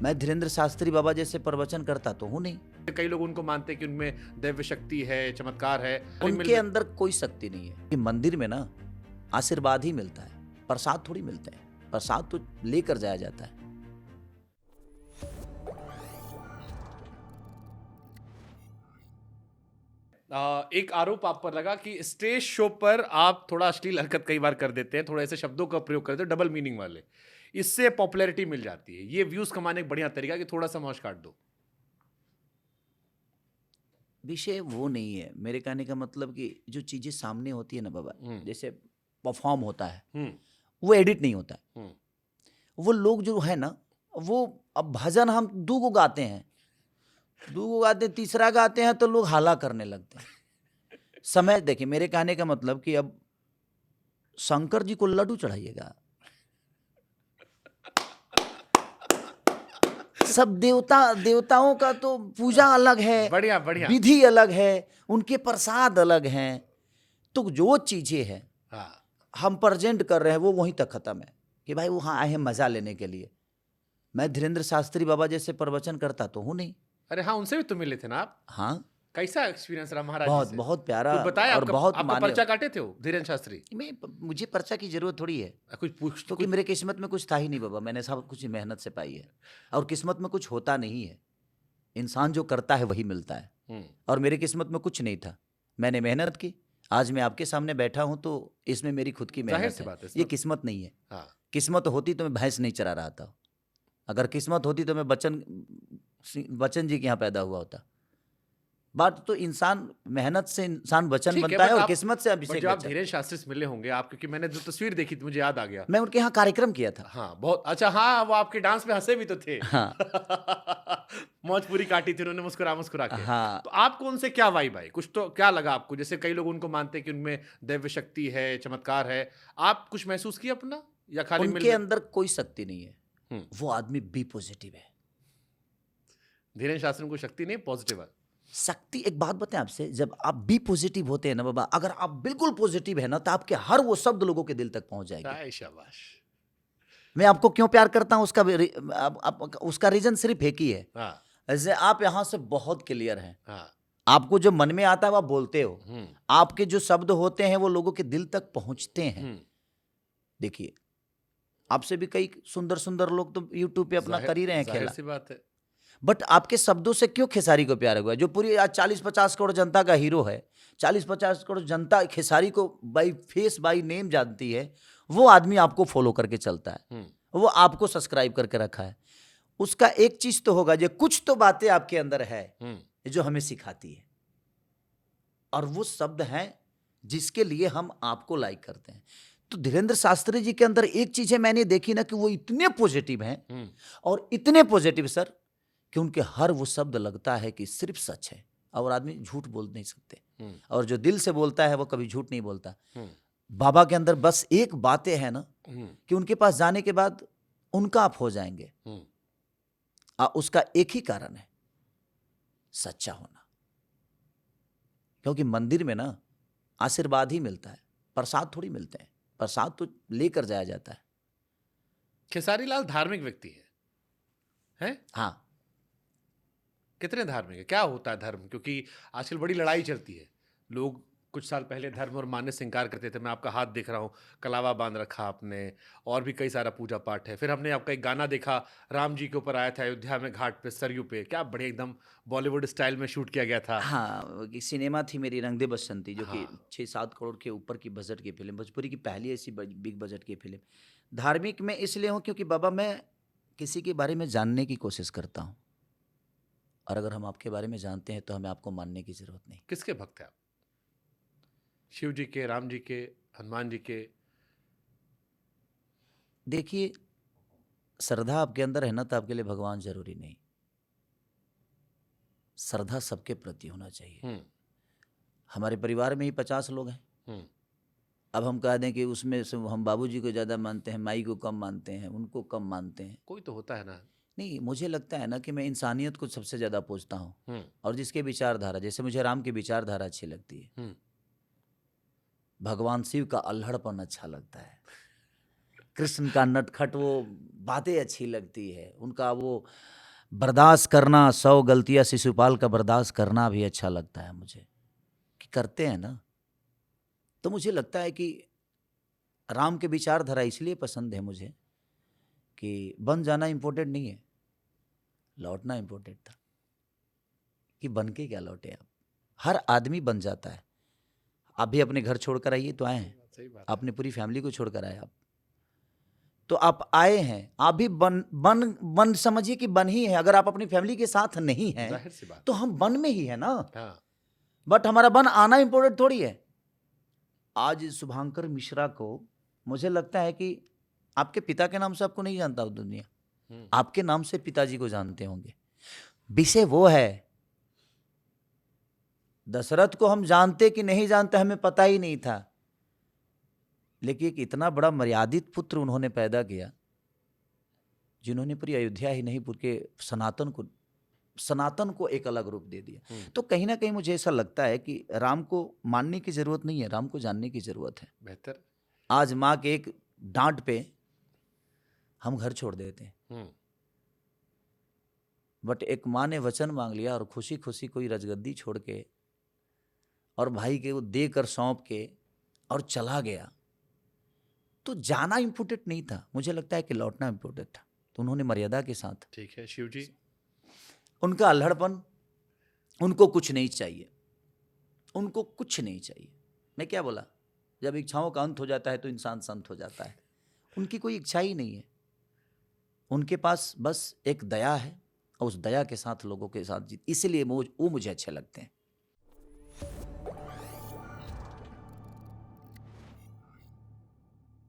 मैं धीरेन्द्र शास्त्री बाबा जैसे प्रवचन करता तो हूँ नहीं। कई लोग उनको मानते हैं कि उनमें दैव्य शक्ति है, चमत्कार है। उनके अंदर कोई शक्ति नहीं है। कि मंदिर में ना आशीर्वाद ही मिलता है, प्रसाद थोड़ी मिलते हैं। प्रसाद तो लेकर जाया जाता है। एक आरोप आप पर लगा कि स्टेज शो पर आप थोड़ा अश्लील हरकत कई बार कर देते हैं, थोड़े ऐसे शब्दों का प्रयोग करते हैं डबल मीनिंग वाले, इससे पॉपुलैरिटी मिल जाती है। ये व्यूज कमाने का बढ़िया तरीका कि थोड़ा सा मौज काट दो। विषय वो नहीं है। मेरे कहने का मतलब कि जो चीजें सामने होती है ना बाबा, जैसे परफॉर्म होता है, वो एडिट नहीं होता है। वो लोग जो है ना, वो अब भजन हम दो गो गाते हैं, तीसरा गाते हैं तो लोग हाला करने लगते हैं। समय देखिए, मेरे कहने का मतलब कि अब शंकर जी को लड्डू चढ़ाइएगा, सब देवताओं का तो पूजा अलग है, बढ़िया बढ़िया, विधि अलग है, उनके प्रसाद अलग हैं। तो जो चीजें हैं हम प्रेजेंट कर रहे हैं वो वहीं तक खत्म है कि भाई वहां आए हैं मजा लेने के लिए। मैं धीरेन्द्र शास्त्री बाबा जैसे प्रवचन करता तो हूँ नहीं। अरे हाँ, उनसे भी तो मिले थे ना आप? हाँ, कैसा एक्सपीरियंस रहा महाराज जी बहुत से? बहुत प्यारा कुछ बताया और बहुत आपका मान्य। पर्चा काटे थे वो धीरेन्द्र शास्त्री? मुझे पर्चा की जरूरत थोड़ी है, कुछ पूछ क्योंकि मेरे किस्मत में कुछ था ही नहीं बाबा। मैंने सब कुछ मेहनत से पाई है, और किस्मत में कुछ होता नहीं है। इंसान जो करता है वही मिलता है, और मेरी किस्मत में कुछ नहीं था। मैंने मेहनत की, आज मैं आपके सामने बैठा हूं, तो इसमें मेरी खुद की मेहनत है। ये किस्मत नहीं है। किस्मत होती तो मैं भैंस नहीं चरा रहा था। अगर किस्मत होती तो मैं बच्चन जी के यहाँ पैदा हुआ होता। बात तो इंसान मेहनत से इंसान बच्चन बनता है, और किस्मत से अभिषेक जब आप बच्चन। धीरेन्द्र शास्त्री से मिले होंगे आप, क्योंकि मैंने जो तस्वीर देखी थी मुझे याद आ गया। मैं उनके यहाँ कार्यक्रम किया था। हाँ बहुत अच्छा। हाँ, वो आपके डांस में हंसे भी तो थे। हाँ मौज पूरी काटी थी उन्होंने मुस्कुरा मुस्कुरा के। हाँ, तो आपको उनसे क्या वाइब आई? कुछ तो क्या लगा आपको? जैसे कई लोग उनको मानते हैं कि उनमें दैव्य शक्ति है, चमत्कार है। आप कुछ महसूस किया अपना, या खाली उनके अंदर कोई शक्ति नहीं है। वो आदमी बी पॉजिटिव है। धीरेन्द्र शास्त्री को शक्ति नहीं, पॉजिटिव है शक्ति। एक बात बताएं आपसे, जब आप बी पॉजिटिव होते हैं ना बाबा, अगर आप बिल्कुल पॉजिटिव है ना, तो आपके हर वो शब्द लोगों के दिल तक पहुंच जाएंगे। शाबाश। मैं आपको क्यों प्यार करता हूं, उसका रीजन सिर्फ एक ही है। जैसे आप यहां से बहुत क्लियर हैं, आपको जो मन में आता है वो आप बोलते हो, आपके जो शब्द होते हैं वो लोगों के दिल तक पहुंचते हैं। देखिए, आपसे भी कई सुंदर सुंदर लोग तो यूट्यूब पे अपना कर ही रहे हैं खेला। सी बात है। बट आपके शब्दों से क्यों खेसारी को प्यार हुआ? जो पूरी आज 40-50 करोड़ जनता का हीरो है, 40-50 करोड़ जनता खेसारी को बाई फेस बाई नेम जानती है, वो आदमी आपको फॉलो करके चलता है, वो आपको सब्सक्राइब करके रखा है। उसका एक चीज तो होगा, जो कुछ तो बातें आपके अंदर है जो हमें सिखाती है, और वो शब्द हैं जिसके लिए हम आपको लाइक करते हैं। तो धीरेन्द्र शास्त्री जी के अंदर एक चीज है मैंने देखी ना, कि वो इतने पॉजिटिव हैं, और इतने पॉजिटिव सर, कि उनके हर वो शब्द लगता है कि सिर्फ सच है, और आदमी झूठ बोल नहीं सकते। और जो दिल से बोलता है वो कभी झूठ नहीं बोलता। बाबा के अंदर बस एक बातें है ना, कि उनके पास जाने के बाद उनका आप हो जाएंगे। उसका एक ही कारण है, सच्चा होना। क्योंकि मंदिर में ना आशीर्वाद ही मिलता है, प्रसाद थोड़ी मिलते हैं। प्रसाद तो लेकर जाया जाता है। खेसारी लाल धार्मिक व्यक्ति है? हाँ। कितने धार्मिक है? क्या होता है धर्म? क्योंकि आजकल बड़ी लड़ाई चलती है। लोग कुछ साल पहले धर्म और मान्य से इंकार करते थे। मैं आपका हाथ देख रहा हूँ, कलावा बांध रखा आपने, और भी कई सारा पूजा पाठ है। फिर हमने आपका एक गाना देखा, राम जी के ऊपर आया था अयोध्या में घाट पे सरयू पे, क्या बढ़िया एकदम बॉलीवुड स्टाइल में शूट किया गया था। हाँ, सिनेमा थी मेरी रंग दे बसंती, जो कि 6-7 करोड़ के ऊपर की बजट की फिल्म, भोजपुरी की पहली ऐसी बिग बजट की फिल्म। धार्मिक में इसलिए हूँ क्योंकि बाबा मैं किसी के बारे में जानने की कोशिश करता हूँ, और अगर हम आपके बारे में जानते हैं तो हमें आपको मानने की जरूरत नहीं। किसके भक्त हैं आप? शिव जी के, राम जी के, हनुमान जी के? देखिए, श्रद्धा आपके अंदर है ना, तो आपके लिए भगवान जरूरी नहीं। श्रद्धा सबके प्रति होना चाहिए। हमारे परिवार में ही 50 लोग हैं। अब हम कह दें कि उसमें से हम बाबूजी को ज्यादा मानते हैं, माई को कम मानते हैं, उनको कम मानते हैं, कोई तो होता है ना। नहीं, मुझे लगता है ना कि मैं इंसानियत को सबसे ज्यादा पूजता हूँ, और जिसके विचारधारा, जैसे मुझे राम की विचारधारा अच्छी लगती है, भगवान शिव का अल्हड़पन अच्छा लगता है, कृष्ण का नटखट वो बातें अच्छी लगती है, उनका वो बर्दाश्त करना, 100 गलतियां शिशुपाल का बर्दाश्त करना भी अच्छा लगता है मुझे, कि करते हैं ना। तो मुझे लगता है कि राम के विचारधारा इसलिए पसंद है मुझे कि बन जाना इम्पोर्टेंट नहीं है, लौटना इम्पोर्टेंट था। कि बन के क्या लौटे आप, हर आदमी बन जाता है। आप भी अपने घर छोड़कर आइए तो आए हैं, सही बात है। आपने पूरी फैमिली को छोड़कर आए आप, तो आप आए हैं, आप भी बन बन बन समझिए कि बन ही है। अगर आप अपनी फैमिली के साथ नहीं हैं जाहिर सी बात। तो हम बन में ही है ना। हाँ, बट हमारा बन आना इंपॉर्टेंट थोड़ी है। आज शुभांकर मिश्रा को मुझे लगता है कि आपके पिता के नाम से आपको नहीं जानता दुनिया, आपके नाम से पिताजी को जानते होंगे। विषय वो है, दशरथ को हम जानते कि नहीं जानते हमें पता ही नहीं था, लेकिन एक इतना बड़ा मर्यादित पुत्र उन्होंने पैदा किया, जिन्होंने पूरी अयोध्या ही नहीं पूरे सनातन को एक अलग रूप दे दिया। तो कहीं ना कहीं मुझे ऐसा लगता है कि राम को मानने की जरूरत नहीं है, राम को जानने की जरूरत है। बेहतर। आज माँ के एक डांट पे हम घर छोड़ देते हैं, बट एक माँ ने वचन मांग लिया और खुशी खुशी कोई रजगद्दी छोड़ के और भाई के वो देकर सौंप के और चला गया, तो जाना इम्पोर्टेंट नहीं था, मुझे लगता है कि लौटना इम्पोर्टेंट था। तो उन्होंने मर्यादा के साथ, ठीक है शिव जी, उनका अल्हड़पन, उनको कुछ नहीं चाहिए, उनको कुछ नहीं चाहिए। मैं क्या बोला, जब इच्छाओं का अंत हो जाता है तो इंसान संत हो जाता है। उनकी कोई इच्छा ही नहीं है, उनके पास बस एक दया है और उस दया के साथ लोगों के साथ जीत, इसलिए वो मुझे अच्छे लगते हैं।